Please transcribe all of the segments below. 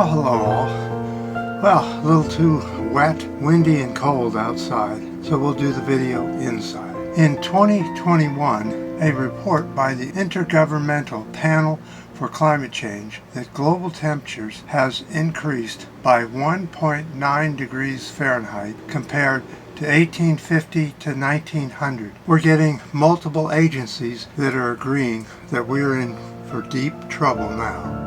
Well, hello all. Well, a little too wet, windy, and cold outside, so we'll do the video inside. In 2021, a report by the Intergovernmental Panel for Climate Change that global temperatures has increased by 1.9 degrees Fahrenheit compared to 1850 to 1900. We're getting multiple agencies that are agreeing that we're in for deep trouble now.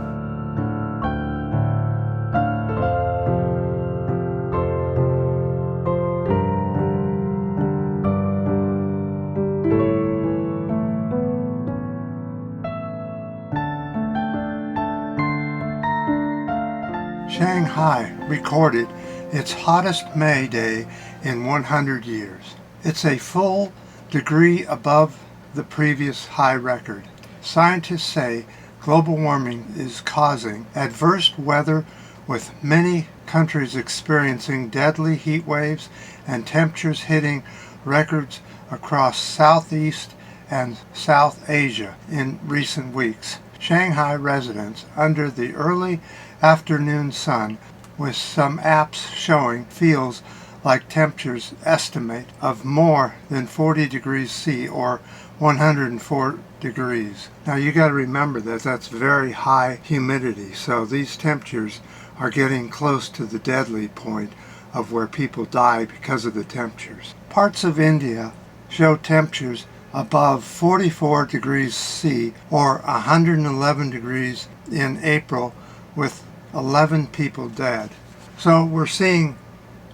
Shanghai recorded its hottest May day in 100 years. It's a full degree above the previous high record. Scientists say global warming is causing adverse weather, with many countries experiencing deadly heat waves and temperatures hitting records across Southeast and South Asia in recent weeks. Shanghai residents, under the early afternoon sun, with some apps showing, feels like temperatures estimate of more than 40 degrees C or 104 degrees. Now you got to remember that that's very high humidity, so these temperatures are getting close to the deadly point of where people die because of the temperatures. Parts of India show temperatures above 44 degrees C or 111 degrees in April, with 11 people dead. So we're seeing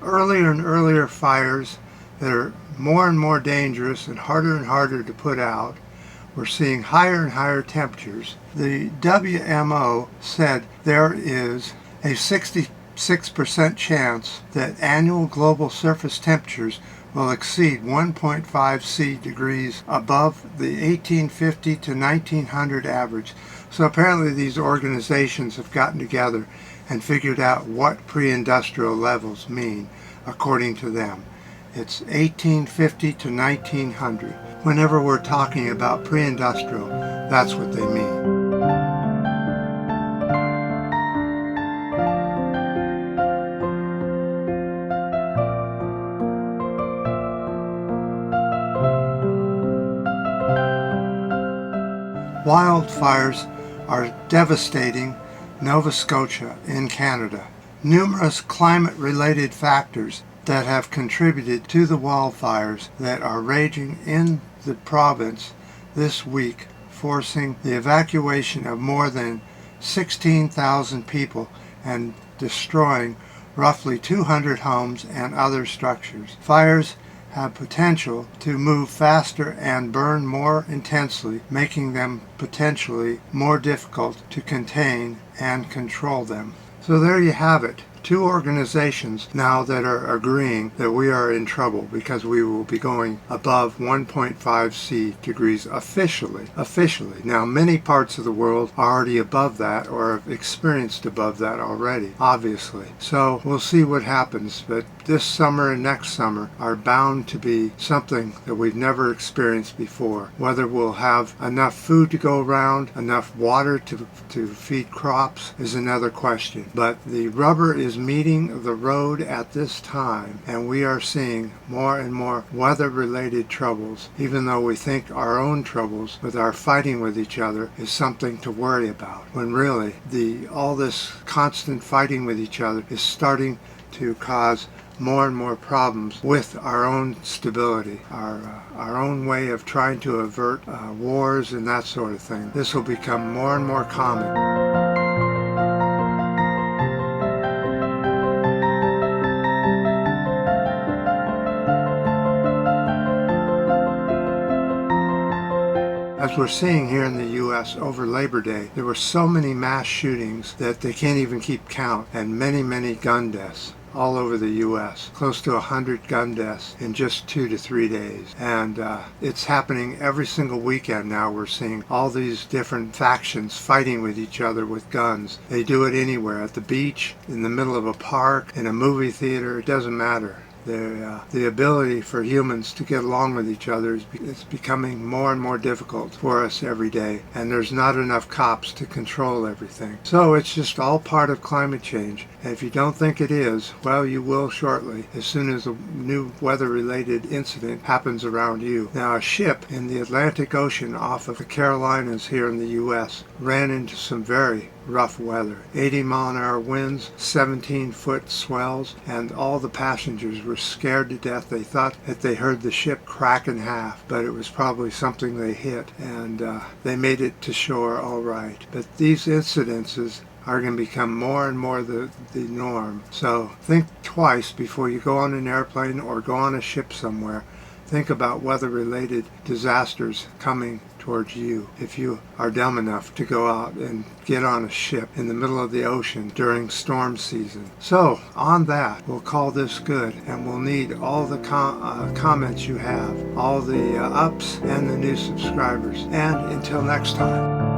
earlier and earlier fires that are more and more dangerous and harder to put out. We're seeing higher and higher temperatures. The WMO said there is a 66% chance that annual global surface temperatures will exceed 1.5 C degrees above the 1850 to 1900 average. So apparently these organizations have gotten together and figured out what pre-industrial levels mean according to them. It's 1850 to 1900. Whenever we're talking about pre-industrial, that's what they mean. Wildfires are devastating Nova Scotia in Canada. Numerous climate-related factors that have contributed to the wildfires that are raging in the province this week, forcing the evacuation of more than 16,000 people and destroying roughly 200 homes and other structures. Fires have potential to move faster and burn more intensely, making them potentially more difficult to contain and control them. So there you have it. Two organizations now that are agreeing that we are in trouble because we will be going above 1.5 C degrees officially. Now many parts of the world are already above that or have experienced above that already, obviously. So we'll see what happens, but this summer and next summer are bound to be something that we've never experienced before. Whether we'll have enough food to go around, enough water to feed crops is another question. But the rubber is meeting the road at this time, and we are seeing more and more weather-related troubles, even though we think our own troubles with our fighting with each other is something to worry about, when really all this constant fighting with each other is starting to cause more and more problems with our own stability, our own way of trying to avert wars and that sort of thing. This will become more and more common. As we're seeing here in the U.S. over Labor Day, there were so many mass shootings that they can't even keep count, and many gun deaths all over the U.S. Close to 100 gun deaths in just 2 to 3 days. And it's happening every single weekend now. We're seeing all these different factions fighting with each other with guns. They do it anywhere, at the beach, in the middle of a park, in a movie theater, it doesn't matter. The ability for humans to get along with each other is becoming more and more difficult for us every day, and there's not enough cops to control everything. So it's just all part of climate change. And if you don't think it is, well, you will shortly, as soon as a new weather-related incident happens around you. Now, a ship in the Atlantic Ocean off of the Carolinas here in the U.S. ran into some very rough weather. 80-mile-an-hour winds, 17-foot swells, and all the passengers were scared to death. They thought that they heard the ship crack in half, but it was probably something they hit, and they made it to shore all right. But these incidences are going to become more and more the norm. So think twice before you go on an airplane or go on a ship somewhere. Think about weather-related disasters coming towards you if you are dumb enough to go out and get on a ship in the middle of the ocean during storm season. So on that, we'll call this good, and we'll need all the comments you have, all the ups and the new subscribers. And until next time.